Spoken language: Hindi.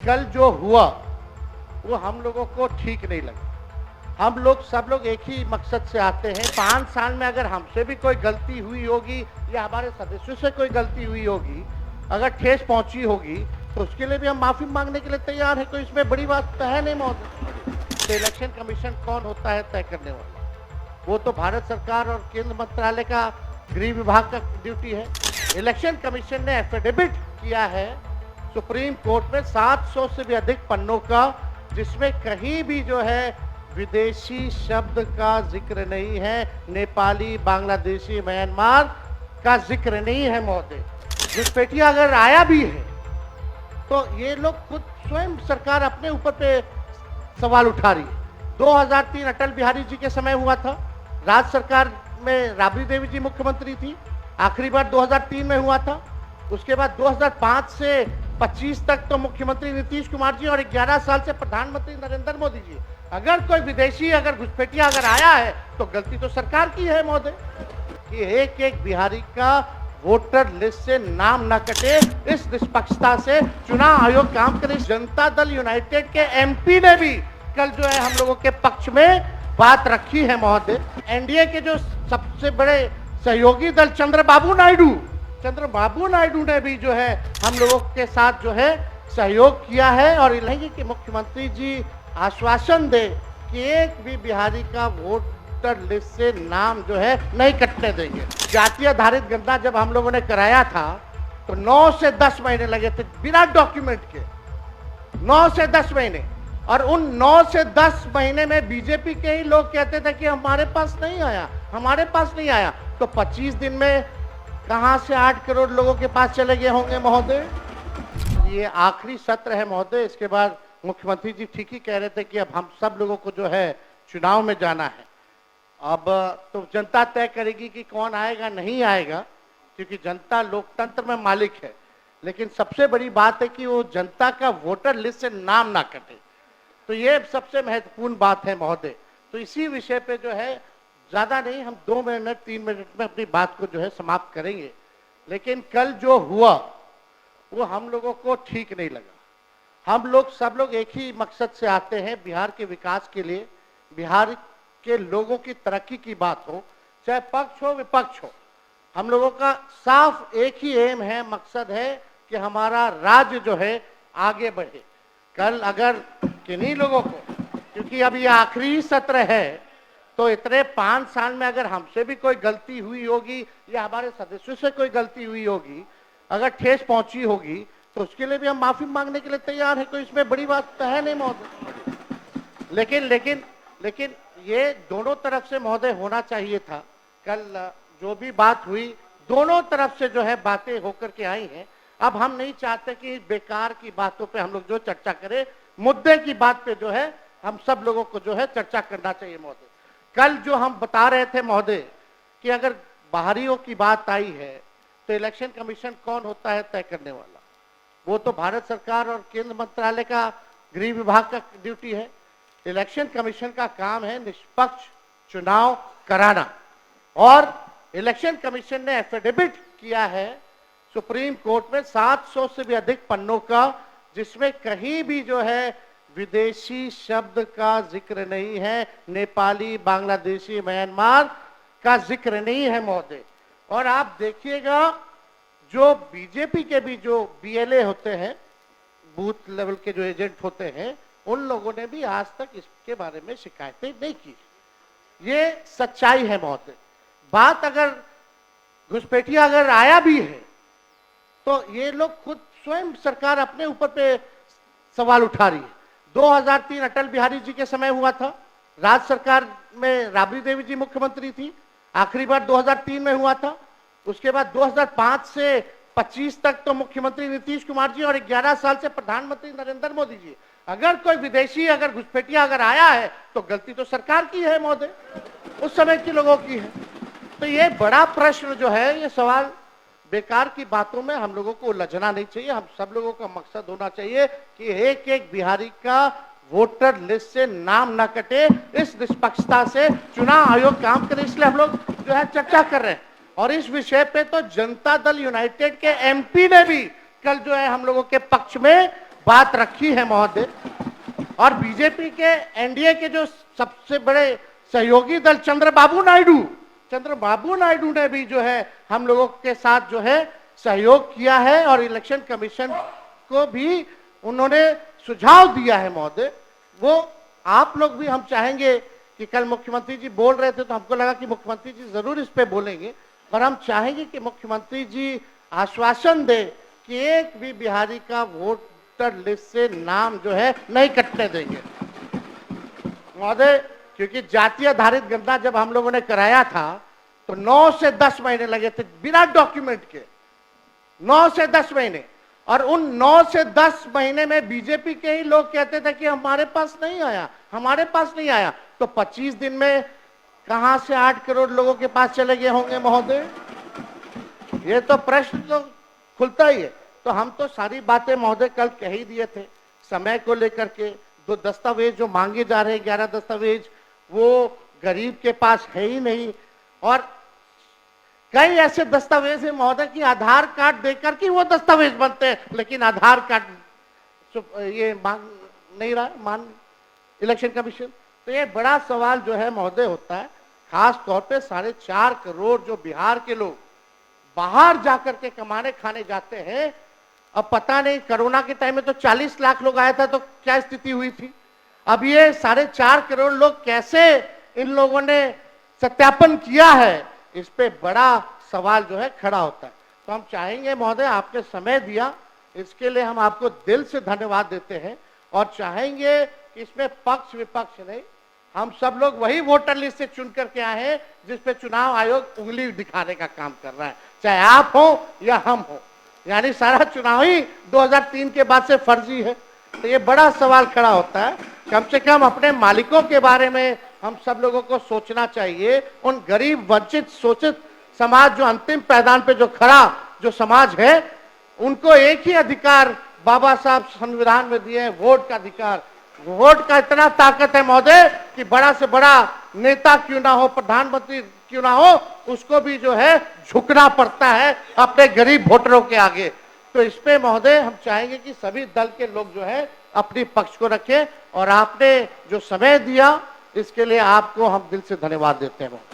कल जो हुआ वो हम लोगों को ठीक नहीं लगा। हम लोग सब लोग एक ही मकसद से आते हैं। 5 साल में अगर हमसे भी कोई गलती हुई होगी या हमारे सदस्यों से कोई गलती हुई होगी, अगर ठेस पहुंची होगी, तो उसके लिए भी हम माफी मांगने के लिए तैयार है। कोई इसमें बड़ी बात तो है नहीं महोदय। तो इलेक्शन कमीशन कौन होता है तय करने वाला? वो तो भारत सरकार और केंद्र मंत्रालय का गृह विभाग का ड्यूटी है। इलेक्शन कमीशन ने एफिडेविट किया है सुप्रीम कोर्ट में 700 से भी अधिक पन्नों का, जिसमें कहीं भी जो है विदेशी शब्द का जिक्र नहीं है, नेपाली, बांग्लादेशी, म्यांमार का जिक्र नहीं है महोदय। घुसपैठिया अगर आया भी है तो ये लोग खुद स्वयं सरकार अपने ऊपर पे सवाल उठा रही है। 2003 अटल बिहारी जी के समय हुआ था, राज्य सरकार में राबड़ी देवी जी मुख्यमंत्री थी, आखिरी बार 2003 में हुआ था। उसके बाद 2005 से 25 तक तो मुख्यमंत्री नीतीश कुमार जी और 11 साल से प्रधानमंत्री नरेंद्र मोदी जी। अगर कोई विदेशी अगर घुसपैठिया अगर आया है तो गलती तो सरकार की है महोदय। कि एक एक बिहारी का वोटर लिस्ट से नाम न कटे, इस निष्पक्षता से चुनाव आयोग काम करे। जनता दल यूनाइटेड के एमपी ने भी कल जो है हम लोगों के पक्ष में बात रखी है महोदय। एनडीए के जो सबसे बड़े सहयोगी दल चंद्रबाबू नायडू ने भी जो है हम लोगों के साथ जो है सहयोग किया है और इलाही कि मुख्यमंत्री जी आश्वासन दे कि एक भी बिहारी का वोटर लिस्ट से नाम जो है नहीं कटने देंगे। जाति आधारित गणना जब हम लोगों ने कराया था तो 9 से 10 महीने लगे थे बिना डॉक्यूमेंट के, 9 से 10 महीने। और उन 9 से 10 महीने में बीजेपी के ही लोग कहते थे कि हमारे पास नहीं आया। तो 25 दिन में कहां से 8 करोड़ लोगों के पास चले गए होंगे महोदय। ये आखिरी सत्र है महोदय। इसके बाद मुख्यमंत्री जी ठीक ही कह रहे थे कि अब हम सब लोगों को जो है चुनाव में जाना है। अब तो जनता तय करेगी कि कौन आएगा नहीं आएगा, क्योंकि जनता लोकतंत्र में मालिक है। लेकिन सबसे बड़ी बात है कि वो जनता का वोटर लिस्ट से नाम ना कटे, तो ये सबसे महत्वपूर्ण बात है महोदय। तो इसी विषय पे जो है ज्यादा नहीं, हम 2 मिनट 3 मिनट में अपनी बात को जो है समाप्त करेंगे। लेकिन कल जो हुआ वो हम लोगों को ठीक नहीं लगा। हम लोग सब लोग एक ही मकसद से आते हैं, बिहार के विकास के लिए, बिहार के लोगों की तरक्की की बात हो, चाहे पक्ष हो विपक्ष हो। हम लोगों का साफ एक ही एम है, मकसद है कि हमारा राज्य जो है आगे बढ़े। कल अगर किन्हीं लोगों को, क्योंकि अब ये आखिरी सत्र है, तो इतने 5 साल में अगर हमसे भी कोई गलती हुई होगी या हमारे सदस्यों से कोई गलती हुई होगी, अगर ठेस पहुंची होगी, तो उसके लिए भी हम माफी मांगने के लिए तैयार है। कोई इसमें बड़ी बात तो है नहीं महोदय। लेकिन ये दोनों तरफ से महोदय होना चाहिए था। कल जो भी बात हुई दोनों तरफ से जो है बातें होकर के आई हैं। अब हम नहीं चाहते कि बेकार की बातों पे हम लोग जो चर्चा करें, मुद्दे की बात पे जो है हम सब लोगों को जो है चर्चा करना चाहिए महोदय। कल जो हम बता रहे थे महोदय कि अगर बाहरियों की बात आई है तो इलेक्शन कमीशन कौन होता है तय करने वाला? वो तो भारत सरकार और केंद्र मंत्रालय का गृह विभाग का ड्यूटी है। इलेक्शन कमीशन का काम है निष्पक्ष चुनाव कराना। और इलेक्शन कमीशन ने एफिडेविट किया है सुप्रीम कोर्ट में 700 से भी अधिक पन्नों का, जिसमें कहीं भी जो है विदेशी शब्द का जिक्र नहीं है, नेपाली, बांग्लादेशी, म्यांमार का जिक्र नहीं है महोदय। और आप देखिएगा जो बीजेपी के भी जो बीएलए होते हैं, बूथ लेवल के जो एजेंट होते हैं, उन लोगों ने भी आज तक इसके बारे में शिकायतें नहीं की। ये सच्चाई है महोदय। बात अगर घुसपैठिया अगर आया भी है तो ये लोग खुद स्वयं सरकार अपने ऊपर पे सवाल उठा रही है। 2003 अटल बिहारी जी के समय हुआ था, राज्य सरकार में राबड़ी देवी जी मुख्यमंत्री थी, आखिरी बार 2003 में हुआ था। उसके बाद 2005 से 25 तक तो मुख्यमंत्री नीतीश कुमार जी और 11 साल से प्रधानमंत्री नरेंद्र मोदी जी। अगर कोई विदेशी अगर घुसपैठिया अगर आया है तो गलती तो सरकार की है महोदय, उस समय के लोगों की है। तो ये बड़ा प्रश्न जो है, ये सवाल बेकार की बातों में हम लोगों को उलझना नहीं चाहिए। हम सब लोगों का मकसद होना चाहिए कि एक एक बिहारी का वोटर लिस्ट से नाम न कटे, इस निष्पक्षता से चुनाव आयोग काम करे। इसलिए हम लोग जो है चर्चा कर रहे हैं। और इस विषय पे तो जनता दल यूनाइटेड के एमपी ने भी कल जो है हम लोगों के पक्ष में बात रखी है महोदय। और बीजेपी के एनडीए के जो सबसे बड़े सहयोगी दल चंद्रबाबू नायडू ने भी जो है हम लोगों के साथ जो है सहयोग किया है और इलेक्शन कमीशन को भी उन्होंने सुझाव दिया है महोदय। वो आप लोग भी, हम चाहेंगे कि कल मुख्यमंत्री जी बोल रहे थे तो हमको लगा कि मुख्यमंत्री जी जरूर इस पे बोलेंगे, और हम चाहेंगे कि मुख्यमंत्री जी आश्वासन दे कि एक भी बिहारी का वोटर लिस्ट से नाम जो है नहीं कटने देंगे महोदय। क्योंकि जाति आधारित गणना जब हम लोगों ने कराया था तो 9 से 10 महीने लगे थे बिना डॉक्यूमेंट के, 9 से 10 महीने। और उन 9 से 10 महीने में बीजेपी के ही लोग कहते थे कि हमारे पास नहीं आया, तो 25 दिन में कहां से 8 करोड़ लोगों के पास चले गए होंगे महोदय? ये तो प्रश्न तो खुलता ही है। तो हम तो सारी बातें महोदय कल कह ही दिए थे। समय को लेकर के दो दस्तावेज जो मांगे जा रहे हैं, 11 दस्तावेज, वो गरीब के पास है ही नहीं। और कई ऐसे दस्तावेज है महोदय कि आधार कार्ड देकर के वो दस्तावेज बनते हैं, लेकिन आधार कार्ड ये मांग नहीं रहा मान इलेक्शन कमीशन। तो ये बड़ा सवाल जो है महोदय होता है, खास तौर पे 4.5 करोड़ जो बिहार के लोग बाहर जाकर के कमाने खाने जाते हैं। अब पता नहीं कोरोना के टाइम में तो 40 लाख लोग आया था तो क्या स्थिति हुई थी। अब ये 4.5 करोड़ लोग कैसे इन लोगों ने सत्यापन किया है, इस पे बड़ा सवाल जो है खड़ा होता है। तो हम चाहेंगे महोदय, आपने समय दिया इसके लिए हम आपको दिल से धन्यवाद देते हैं, और चाहेंगे कि इसमें पक्ष विपक्ष नहीं, हम सब लोग वही वोटर लिस्ट से चुन करके आए हैं जिसपे चुनाव आयोग उंगली दिखाने का काम कर रहा है, चाहे आप हो या हम हो। यानी सारा चुनाव ही 2003 के बाद से फर्जी है। तो ये बड़ा सवाल खड़ा होता है। कम से कम अपने मालिकों के बारे में हम सब लोगों को सोचना चाहिए। उन गरीब वंचित शोषित समाज जो अंतिम पैदान पे जो खड़ा जो समाज है, उनको एक ही अधिकार बाबा साहब संविधान में दिए हैं, वोट का अधिकार। वोट का इतना ताकत है महोदय कि बड़ा से बड़ा नेता क्यों ना हो, प्रधानमंत्री क्यों ना हो, उसको भी जो है झुकना पड़ता है अपने गरीब वोटरों के आगे। तो इस पे महोदय हम चाहेंगे कि सभी दल के लोग जो है अपनी पक्ष को रखें, और आपने जो समय दिया इसके लिए आपको हम दिल से धन्यवाद देते हैं।